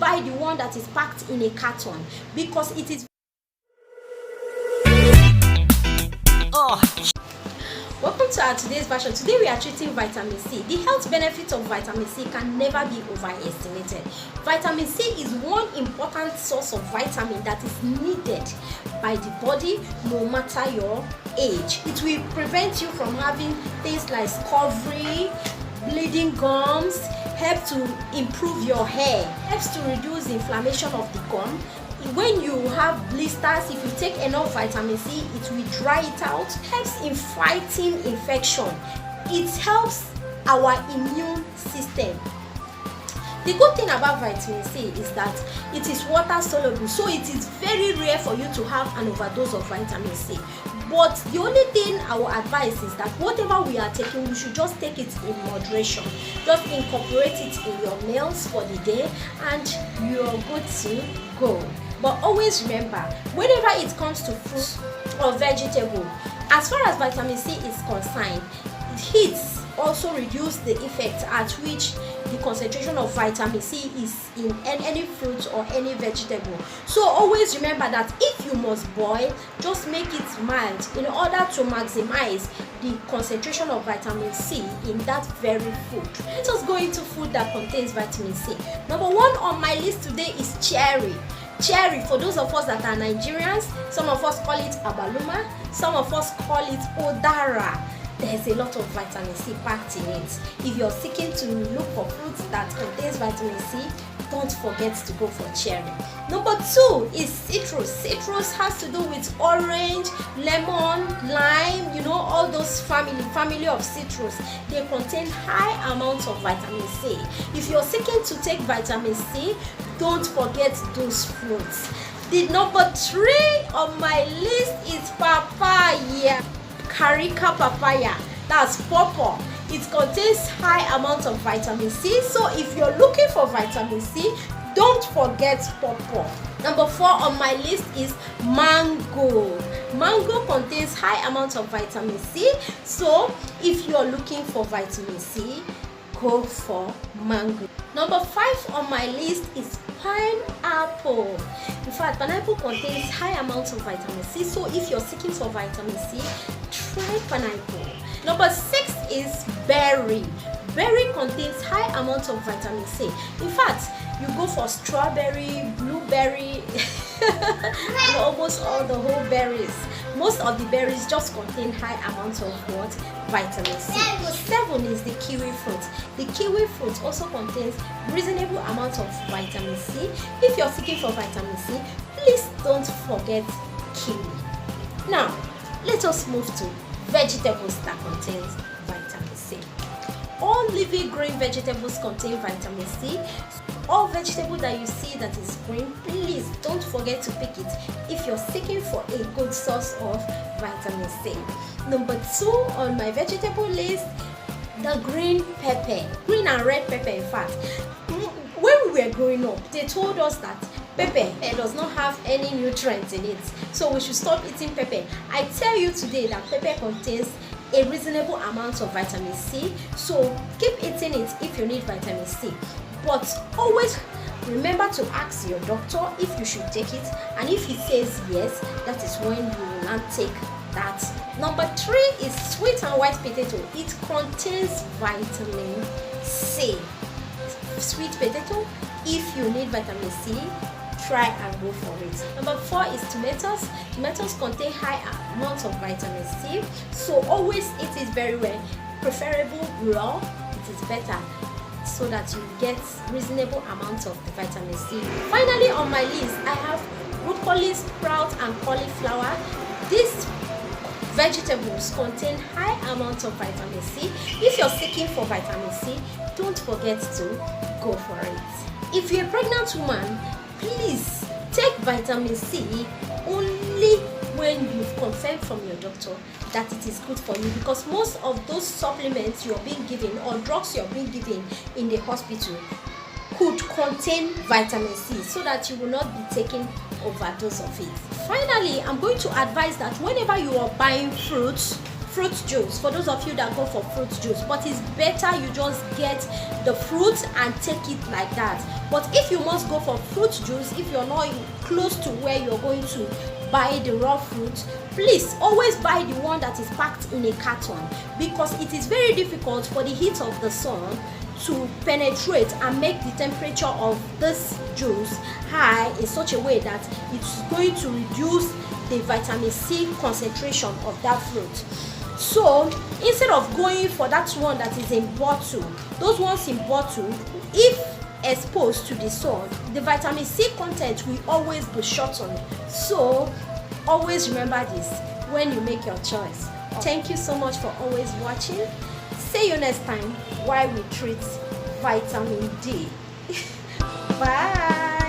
buy the one that is packed in a carton, because it is Welcome to our today's version. Today we are treating vitamin C. The health benefits of vitamin C can never be overestimated. Vitamin C is one important source of vitamin that is needed by the body no matter your age. It will prevent you from having things like scurvy, bleeding gums, help to improve your hair, helps to reduce inflammation of the gum. When you have blisters, if you take enough vitamin C, it will dry it out. Helps in fighting infection. It helps our immune system. The good thing about vitamin C is that it is water soluble, so it is very rare for you to have an overdose of vitamin C. But the only thing I will advise is that whatever we are taking, we should just take it in moderation. Just incorporate it in your meals for the day and you're good to go. But always remember, whenever it comes to fruit or vegetable, as far as vitamin C is concerned, heat also reduce the effect at which the concentration of vitamin C is in any fruit or any vegetable. So always remember that if you must boil, just make it mild in order to maximize the concentration of vitamin C in that very food. Let us go into food that contains vitamin C. Number one on my list today is cherry. Cherry, for those of us that are Nigerians, some of us call it abaluma, some of us call it odara. There's a lot of vitamin C packed in it. If you're seeking to look for fruits that contains vitamin C, don't forget to go for cherry. Number two is citrus. Citrus has to do with orange, lemon, lime, all those family of citrus. They contain high amounts of vitamin C. If you're seeking to take vitamin C, don't forget those fruits. The number three on my list is papaya. Carica papaya, that's pawpaw. It contains high amounts of vitamin C, so if you're looking for vitamin C, don't forget pawpaw. Number four on my list is mango. Mango contains high amounts of vitamin C, so if you're looking for vitamin C, go for mango. Number five on my list is pineapple. In fact, pineapple contains high amounts of vitamin C, so if you're seeking for vitamin C, try pineapple. Number six is berry. Berry contains high amounts of vitamin C. In fact, you go for strawberry, blueberry, and almost all the whole berries. Most of the berries just contain high amounts of what? Vitamin C. Seven is the kiwi fruit. The kiwi fruit also contains reasonable amounts of vitamin C. If you're seeking for vitamin C, please don't forget kiwi. Now, let us move to vegetables that contains vitamin C. All leafy green vegetables contain vitamin C. All vegetable that you see that is green, please don't forget to pick it if you're seeking for a good source of vitamin C. Number two on my vegetable list, the green pepper. Green and red pepper, in fact. When we were growing up, they told us that pepper does not have any nutrients in it, so we should stop eating pepper. I tell you today that pepper contains a reasonable amount of vitamin C, so keep eating it if you need vitamin C. But always remember to ask your doctor if you should take it, and if he says yes, that is when you will not take that. Number three is sweet and white potato. It contains vitamin C. Sweet potato, if you need vitamin C, try and go for it. Number four is tomatoes. Tomatoes contain high amounts of vitamin C, so always eat it very well. Preferable raw, it is better, so that you get reasonable amounts of the vitamin C. Finally on my list, I have broccoli, sprout and cauliflower. These vegetables contain high amounts of vitamin C. If you're seeking for vitamin C, don't forget to go for it. If you're a pregnant woman, please take vitamin C only when you've confirmed from your doctor that it is good for you, because most of those supplements you're being given or drugs you're being given in the hospital could contain vitamin C, so that you will not be taking overdose of it. Finally, I'm going to advise that whenever you are buying fruits fruit juice, for those of you that go for fruit juice, but it's better you just get the fruit and take it like that. But if you must go for fruit juice, if you're not close to where you're going to buy the raw fruit, please always buy the one that is packed in a carton, because it is very difficult for the heat of the sun to penetrate and make the temperature of this juice high in such a way that it's going to reduce the vitamin C concentration of that fruit. So instead of going for that one that is in bottle, those ones in bottle, if exposed to the sun, the vitamin C content will always be shortened. So always remember this when you make your choice. Thank you so much for always watching. See you next time while we treat vitamin D. Bye.